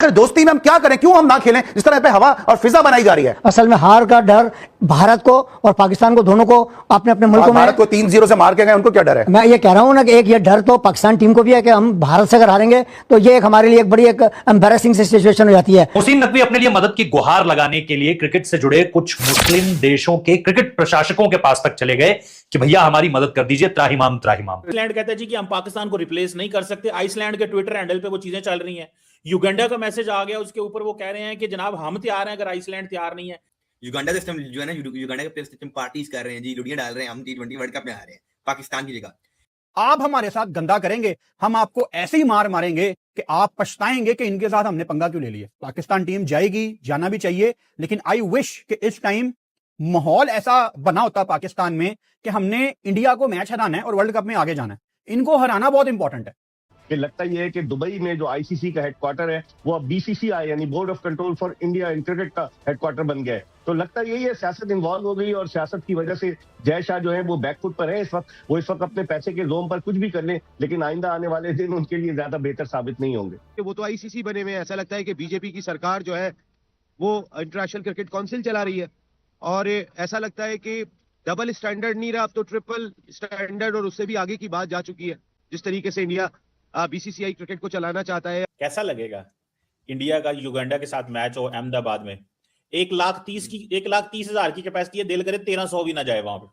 फिर दोस्ती में हम क्या करें, क्यों हम ना खेलें जिस तरह पे हवा और फिजा बनाई जा रही है। असल में हार का डर भारत को और पाकिस्तान को, दोनों को, अपने अपने मुल्कों में। भारत को 3-0 से मार के गए, उनको क्या डर है? मैं ये कह रहा हूं ना कि एक ये डर तो पाकिस्तान टीम को भी है कि हम भारत से अगर हारेंगे तो ये एक हमारे लिए एक बड़ी एक एम्बैरेसिंग सिचुएशन हो जाती है। मोहसिन नकवी अपने लिए मदद की गुहार लगाने के लिए क्रिकेट से जुड़े कुछ मुस्लिम देशों के क्रिकेट प्रशासकों के पास तक चले गए कि भैया हमारी मदद कर दीजिए, त्राहिमाम त्राहिमाम। आइसलैंड कहता है जी कि हम पाकिस्तान को रिप्लेस नहीं कर सकते। आइसलैंड के ट्विटर हैंडल पे वो चीजें चल रही हैं। युगांडा का मैसेज आ गया, उसके ऊपर वो कह रहे हैं कि जनाब हम तैयार हैं अगर आइसलैंड तैयार नहीं है। युगांडा सिस्टम जो है ना, युगांडा के सिस्टम पार्टीज कर रहे हैं जी, लुड़ियां डाल रहे हैं, हम T20 वर्ल्ड कप में आ रहे हैं पाकिस्तान की जगह। आप हमारे साथ गंदा करेंगे, हम आपको ऐसे ही मार मारेंगे कि आप पछताएंगे कि इनके साथ हमने पंगा क्यों ले लिया। पाकिस्तान टीम जाएगी, जाना भी चाहिए, लेकिन आई विश कि इस टाइम माहौल ऐसा बना होता पाकिस्तान में कि हमने इंडिया को मैच हराना है और वर्ल्ड कप में आगे जाना है। इनको हराना बहुत इंपॉर्टेंट है। कि लगता ये है कि दुबई में जो आईसीसी का हेडक्वार्टर है वो अब बीसीसीआई यानी board of control for India in cricket का हेडक्वार्टर बन गया है। तो लगता यही है सियासत इन्वॉल्व हो गई और सियासत की वजह से जय शाह जो है वो बैकफुट पर है इस वक्त। वो इस वक्त अपने पैसे के जोम पर कुछ भी कर लें, लेकिन आइंदा आने वाले दिन उनके लिए ज्यादा बेहतर साबित नहीं होंगे। वो तो आईसीसी बने हुए हैं। ऐसा लगता है कि बीजेपी की सरकार जो है वो इंटरनेशनल क्रिकेट काउंसिल चला रही है और ऐसा लगता है कि डबल स्टैंडर्ड नहीं रहा, अब तो ट्रिपल स्टैंडर्ड और उससे भी आगे की बात जा चुकी है। जिस तरीके से इंडिया बीसीसीआई क्रिकेट को चलाना चाहता है। कैसा लगेगा इंडिया का युगांडा के साथ मैच हो अहमदाबाद में? 1,30,000 की कैपेसिटी है, दिल करे 1300 भी ना जाए वहां पे।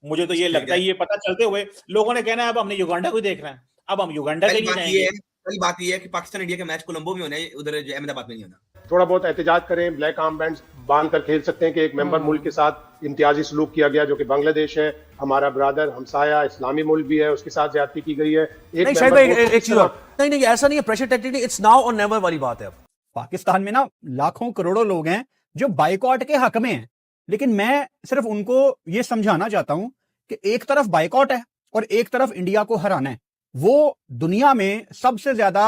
मुझे तो ये लगता है, ये पता चलते हुए लोगों ने कहना है अब हमने युगांडा को देखना है, अब हम युगांडा के लिए जाएंगे। पहली बात ये है कि पाकिस्तान इंडिया का मैच कोलंबो में होना है, उधर अहमदाबाद में नहीं होना। थोड़ा बहुत एहतजाज करें, ब्लैक आर्म बैंड बांध कर खेल सकते हैं कि एक मेंबर मुल्क के साथ इम्तियाजी सलूक किया गया जो कि बांग्लादेश है, हमारा ब्रदर हमसाया इस्लामी मुल्क भी है, उसके साथ ज्यादती की गई है। नहीं शायद भाई एक चीज और, नहीं ऐसा नहीं है, प्रेशर टैक्टिक नहीं, इट्स नाउ और नेवर वाली बात है। अब पाकिस्तान में ना लाखों करोड़ों लोग हैं जो बाइकॉट के हक में हैं, लेकिन मैं सिर्फ उनको ये समझाना चाहता हूं कि एक तरफ बाइकॉट है और एक तरफ इंडिया को हराना है। वो दुनिया में सबसे ज्यादा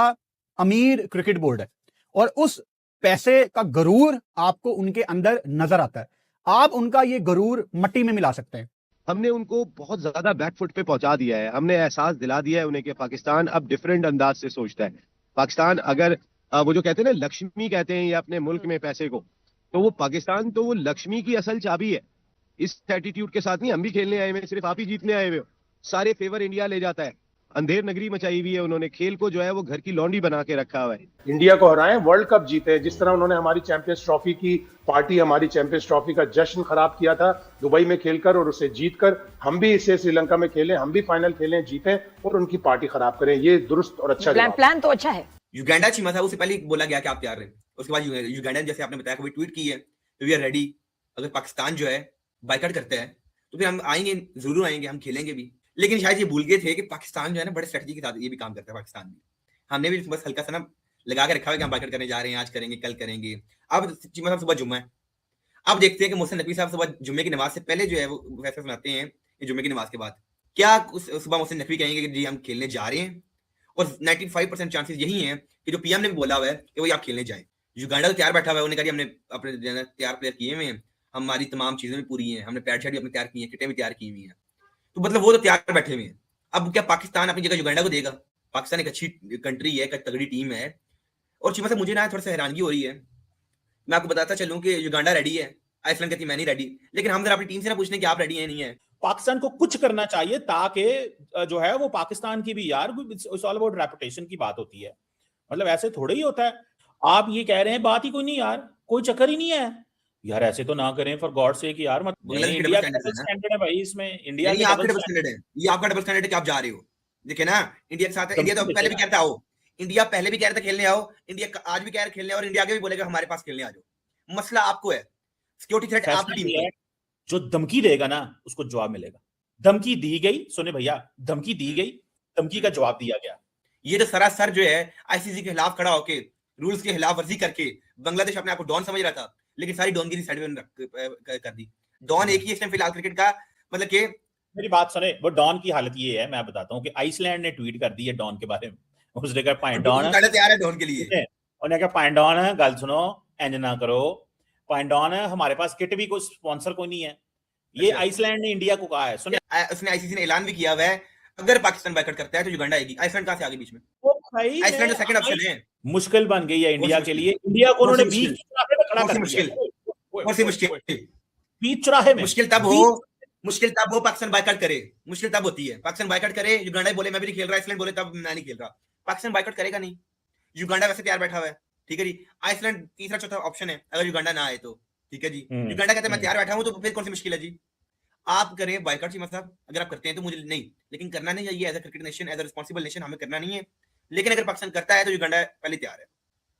अमीर क्रिकेट बोर्ड है और उस पैसे का गरूर आपको उनके अंदर नजर आता है। आप उनका ये गरूर मट्टी में मिला सकते हैं। हमने उनको बहुत ज्यादा बैकफुट पे पहुंचा दिया है। हमने एहसास दिला दिया है उन्हें कि पाकिस्तान अब डिफरेंट अंदाज से सोचता है। पाकिस्तान अगर वो जो कहते हैं ना लक्ष्मी कहते हैं या अपने मुल्क में पैसे को, तो वो पाकिस्तान तो वो लक्ष्मी की असल चाबी है। इस एटीट्यूड के साथ नहीं हम भी खेलने आए हुए, सिर्फ आप ही जीतने आए हुए हो। सारे फेवर इंडिया ले जाता है। अंधेर नगरी मचाई हुई है उन्होंने, खेल को जो है वो घर की लौंडी बना के रखा हुआ है। इंडिया को हराएं, वर्ल्ड कप जीते। जिस तरह उन्होंने हमारी चैंपियंस ट्रॉफी की पार्टी, हमारी चैंपियंस ट्रॉफी का जश्न खराब किया था दुबई में खेलकर और उसे जीतकर, हम भी इसे श्रीलंका में खेलें, हम भी फाइनल खेलें, जीतें और उनकी पार्टी खराब करें। ये दुरुस्त और अच्छा प्लान तो अच्छा है। युगांडा चीमा था, उससे पहले बोला गया कि आप तैयार रहे। उसके बाद युगांडा जैसे आपने बताया कभी ट्वीट की है तो वी आर रेडी। अगर पाकिस्तान जो है बाइकआउट करता है तो फिर हम आएंगे, जरूर आएंगे, हम खेलेंगे भी। लेकिन शायद ये भूल गए थे कि पाकिस्तान जो है ना बड़े स्ट्रेटजी के साथ ये भी काम करता है। पाकिस्तान भी, हमने भी बस हल्का सा ना लगा के रखा है कि हम बाइकआउट करने जा रहे हैं, आज करेंगे, कल करेंगे। अब चीमा साहब सुबह जुम्मा है, अब देखते हैं कि मोहसिन नकवी साहब सुबह जुम्मे की नमाज से पहले जो है वो फैसला सुनाते हैं कि जुम्मे की नमाज के बाद क्या सुबह मोहसिन नकवी कहेंगे कि जी हम खेलने जा रहे हैं। और 95% चांसेस यही हैं कि जो पीएम ने भी बोला हुआ है कि वही आप खेलने जाए। युगांडा तो तैयार बैठा हुआ है, उन्होंने कहा हमने अपने तैयार प्लेयर किए हुए हैं, हमारी तमाम चीजें भी पूरी हैं, हमने पैड शर्ट भी अपने तैयार की हैं, किटें भी तैयार की हुई हैं। तो मतलब वो तो तैयार बैठे हुए हैं। अब क्या पाकिस्तान अपनी जगह युगांडा को देगा? पाकिस्तान एक अच्छी कंट्री है, एक तगड़ी टीम है। और चीमा साहब मुझे ना थोड़ा सा हैरानगी हो रही है, मैं आपको बताता चलूं कि युगांडा रेडी है, आइसलैंड कहती मैं नहीं रेडी। लेकिन हम जरा अपनी टीम से ना पूछने कि आप रेडी है नहीं है। पाकिस्तान को कुछ करना चाहिए ताकि जो है वो पाकिस्तान की भी, यार इट्स ऑल अबाउट रेपुटेशन की बात होती है। मतलब ऐसे थोड़ा ही होता है। आप ये कह रहे हैं बात ही कोई नहीं यार, कोई चक्कर ही नहीं है यार, ऐसे तो ना करें फॉर गॉड से कि यार इंडिया का डबल स्टैंडर्ड है भाई, इसमें इंडिया का डबल स्टैंडर्ड है। ये आपका डबल स्टैंडर्ड है कि आप जा रहे हो। देखिए ना इंडिया के साथ, इंडिया तो पहले भी कहता आओ, इंडिया पहले भी कह रहा था खेलने आओ, इंडिया आज भी कह रहा खेलने, और इंडिया आगे भी बोलेगा हमारे पास खेलने आ जाओ। मसला आपको है, सिक्योरिटी थ्रेट आपकी टीम है। जो धमकी देगा ना उसको जवाब मिलेगा। धमकी दी गई, सुने भैया, धमकी दी गई, धमकी का जवाब दिया गया। ये तो सरासर जो है आईसीसी के खिलाफ खड़ा होके, रूल्स के खिलाफ वर्जी करके, बांग्लादेश अपने आप को डॉन समझ रहा था, लेकिन सारी डॉनगिरी साइड में कर दी। डॉन एक ही इस टाइम फिलहाल क्रिकेट का, मतलब कि मेरी बात सुने, वो डॉन की हालत ये है, मैं बताता हूँ कि आइसलैंड ने ट्वीट कर दी है डॉन के बारे में। उसने कहा पॉइंट डॉन तैयार है डॉन के लिए, उन्होंने कहा पॉइंट डॉन है, गल सुनो, इंज ना करो, पॉइंट डॉन है, हमारे पास किट भी कोई स्पॉन्सर कोई नहीं है। ये आइसलैंड ने इंडिया को कहा है। सुने, उसने आईसीसी ने ऐलान भी किया हुआ है अगर पाकिस्तान बाइकआउट करता है तो युगांडा आएगी। आइसलैंड कहां से आगे बीच में? वो भाई आइसलैंड सेकंड ऑप्शन है। मुश्किल बन गई है इंडिया के लिए। इंडिया को उन्होंने बीच चौराहे पे खड़ा कर मुश्किल दिया। कौन सी मुश्किल? बीच चौराहे में मुश्किल तब हो पाकिस्तान बायकॉट करे। मुश्किल तब होती है पाकिस्तान बायकॉट करे, युगांडा बोले मैं भी नहीं खेल रहा, आइसलैंड बोले तब मैं नहीं खेल रहा। पाकिस्तान बायकॉट करेगा नहीं, युगांडा वैसे तैयार बैठा हुआ है, ठीक है जी। आइसलैंड तीसरा चौथा ऑप्शन है अगर युगांडा ना आए तो, ठीक है जी। युगांडा कहते हैं मैं तैयार बैठा हूं, तो फिर कौन सी मुश्किल है जी? आप करें बायकॉट जी, मतलब अगर आप करते हैं तो मुझे नहीं, लेकिन करना नहीं चाहिए। As a cricket nation, as a responsible nation हमें करना नहीं है। लेकिन अगर पाकिस्तान करता है तो युगांडा पहले तैयार है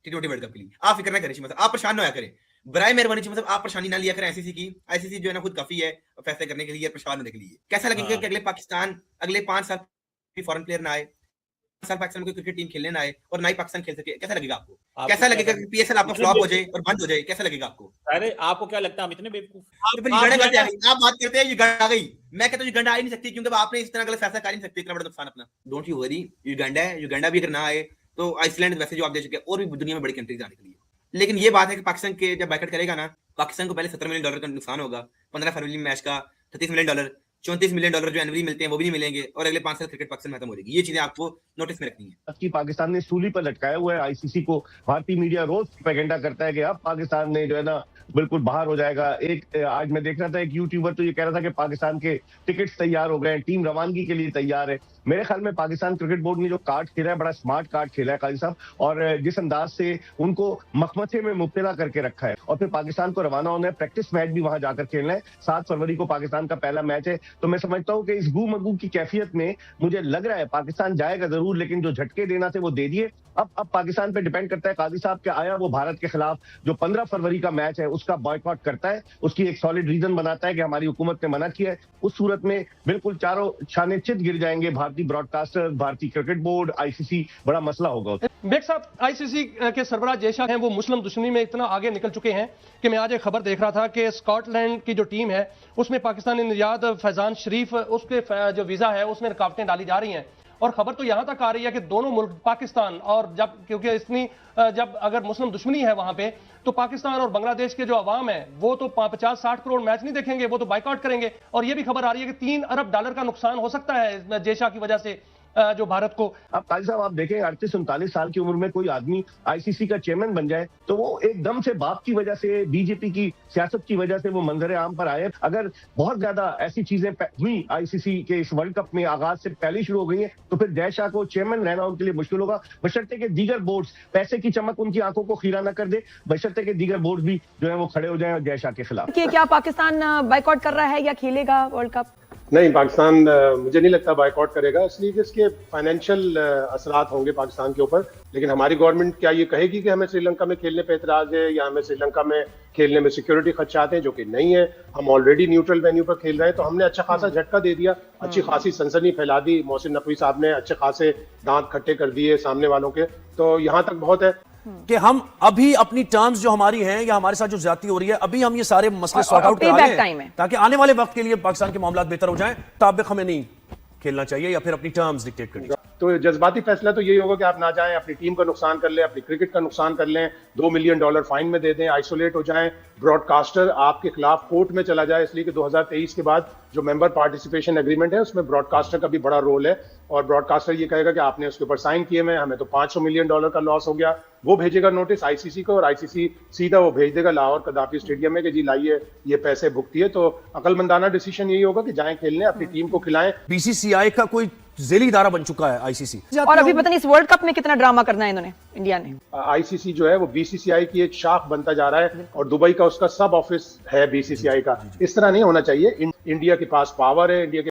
T20 वर्ल्ड कप के लिए। आप फिक्र ना करें, मतलब आप परेशान ना होया करें, बराए मेहरबानी, मतलब आप परेशानी ना लिया करें आईसीसी की। आईसीसी जो है ना खुद काफी है फैसले करने के लिए, परेशान होने के लिए। कैसा लगेगा कि अगले पाकिस्तान अगले 5 साल फॉरेन प्लेयर ना आए, 5 साल पाकिस्तान में कोई क्रिकेट टीम खेलने ना आए और ना ही पाकिस्तान खेल सके? कैसा लगेगा आपको? कैसा लगेगा कि पीएसएल आपका फ्लॉप हो जाए और बंद हो जाए? कैसा लगेगा आपको? अरे आपको क्या लगता है हम इतने बेवकूफ? तो फिर युगांडा कैसे आ गई? आप बात करते हैं युगांडा आ गई, मैं कहता हूं युगांडा आ ही नहीं सकती, क्योंकि आपने इस तरह गलत फैसला कर ही नहीं सकते, इतना बड़ा नुकसान अपना। डोंट यू वरी, युगांडा है, युगांडा भी अगर ना आए तो आइसलैंड वैसे जो आप दे चुके हैं, और भी दुनिया में बड़ी कंट्रीज आने के लिए। लेकिन ये बात है कि पाकिस्तान के जब बायकॉट करेगा ना, पाकिस्तान को पहले $17 मिलियन का नुकसान होगा, 15 फरवरी में मैच का $33 मिलियन, $34 मिलियन जो एनवरी मिलते हैं वो भी नहीं मिलेंगे, और अगले 5 साल क्रिकेट पाकिस्तान खत्म हो जाएगी। ये चीजें आपको नोटिस में रखनी है कि पाकिस्तान ने सूली पर लटकाया हुआ है आईसीसी को। भारतीय मीडिया रोज प्रोपेगेंडा करता है कि अब पाकिस्तान ने जो है ना बिल्कुल बाहर हो जाएगा। एक आज मैं देख रहा था, एक यूट्यूबर तो ये कह रहा था कि पाकिस्तान के टिकट्स तैयार हो गए, टीम रवानगी के लिए तैयार है। मेरे ख्याल में पाकिस्तान क्रिकेट बोर्ड ने जो कार्ड खेला है, बड़ा स्मार्ट कार्ड खेला है काजी साहब, और जिस अंदाज से उनको मखमथे में मुब्तला करके रखा है, और फिर पाकिस्तान को रवाना होना है, प्रैक्टिस मैच भी वहां जाकर खेलना है। 7 फरवरी को पाकिस्तान का पहला मैच है। तो मैं समझता हूँ कि इस गू मगू की कैफियत में मुझे लग रहा है पाकिस्तान जाएगा जरूर, लेकिन जो झटके देना थे वो दे दिए। अब पाकिस्तान पे डिपेंड करता है काजी साहब के आया वो भारत के खिलाफ जो 15 फरवरी का मैच है उसका बॉयकॉट करता है, उसकी एक सॉलिड रीजन बनाता है कि हमारी हुकूमत ने मना किया है। उस सूरत में बिल्कुल चारों छाने चित गिर जाएंगे, भारतीय ब्रॉडकास्टर, भारतीय क्रिकेट बोर्ड, आईसीसी, बड़ा मसला होगा। बेग साहब, आईसीसी के सरबराह जयशाह हैं, वो मुस्लिम दुश्मनी में इतना आगे निकल चुके हैं कि मैं आज एक खबर देख रहा था कि स्कॉटलैंड की जो टीम है उसमें पाकिस्तानी निर्यात फैजान शरीफ, उसके जो वीजा है उसमें रुकावटें डाली जा रही हैं। और खबर तो यहां तक आ रही है कि दोनों मुल्क पाकिस्तान और जब, क्योंकि इतनी जब अगर मुस्लिम दुश्मनी है वहां पे, तो पाकिस्तान और बांग्लादेश के जो अवाम है वो तो 50-60 करोड़ मैच नहीं देखेंगे, वो तो बाइकआउट करेंगे। और ये भी खबर आ रही है कि $3 अरब का नुकसान हो सकता है जयशाह की वजह से जो भारत को। अब काजी साहब आप देखें 38-39 साल की उम्र में कोई आदमी आईसीसी का चेयरमैन बन जाए तो वो एकदम से बाप की वजह से, बीजेपी की सियासत की वजह से वो मंजर आम पर आए। अगर बहुत ज्यादा ऐसी चीजें हुई आईसीसी के इस वर्ल्ड कप में आगाज से पहले शुरू हो गई है तो फिर जयशाह को चेयरमैन रहना उनके लिए मुश्किल होगा, बशर्ते के दीगर बोर्ड्स पैसे की चमक उनकी आंखों को खीरा न कर दे, बशर्ते के दीगर बोर्ड भी जो है वो खड़े हो जाए जयशाह के खिलाफ। क्या पाकिस्तान बाइकआउट कर रहा है या खेलेगा वर्ल्ड कप? नहीं, पाकिस्तान मुझे नहीं लगता बायकॉट करेगा, इसलिए कि इसके फाइनेंशियल असरात होंगे पाकिस्तान के ऊपर। लेकिन हमारी गवर्नमेंट क्या ये कहेगी कि हमें श्रीलंका में खेलने पे एतराज है या हमें श्रीलंका में खेलने में सिक्योरिटी खदशात हैं, जो कि नहीं है। हम ऑलरेडी न्यूट्रल वेन्यू पर खेल रहे हैं, तो हमने अच्छा खासा झटका दे दिया, अच्छी खासी सनसनी फैला दी। मोहसिन नकवी साहब ने अच्छे खासे दांत खट्टे कर दिए सामने वालों के, तो यहाँ तक बहुत है कि हम अभी अपनी टर्म्स जो हमारी हैं या हमारे साथ जो ज्यादती हो रही है, अभी हम ये सारे मसले सॉर्ट आउट करा लें ताकि आने वाले वक्त के लिए पाकिस्तान के मामला बेहतर हो जाएं। ताबिक हमें नहीं खेलना चाहिए या फिर अपनी टर्म्स डिक्टेट करनी। तो जज्बाती फैसला तो यही होगा कि आप ना जाएं, अपनी टीम का नुकसान कर लें, अपनी क्रिकेट का नुकसान कर लें, $2 मिलियन फाइन में दे दें, आइसोलेट हो जाएं, ब्रॉडकास्टर आपके खिलाफ कोर्ट में चला जाए। इसलिए कि 2023 के बाद जो मेंबर पार्टिसिपेशन एग्रीमेंट है उसमें ब्रॉडकास्टर का भी बड़ा रोल है, और ब्रॉडकास्टर ये कहेगा कि आपने उसके ऊपर साइन किए हुए, हमें तो $500 मिलियन का लॉस हो गया। वो भेजेगा नोटिस आईसीसी को, और आईसीसी सीधा वो भेज देगा लाहौर कदाफी स्टेडियम में कि जी लाइए ये पैसे भुगतिए। तो अकलमंदाना डिसीजन यही होगा कि जाएं खेलने, अपनी टीम को खिलाएं। बीसीसीआई का कोई जेली इदारा बन चुका है आईसीसी, और अभी पता नहीं इस वर्ल्ड कप में कितना ड्रामा करना है इन्होंने, इंडिया ने। आईसीसी जो है वो बीसीसीआई की एक शाख बनता जा रहा है, और दुबई का उसका सब ऑफिस है बीसीसीआई का। इस तरह नहीं होना चाहिए। इंडिया के पास पावर है, इंडिया के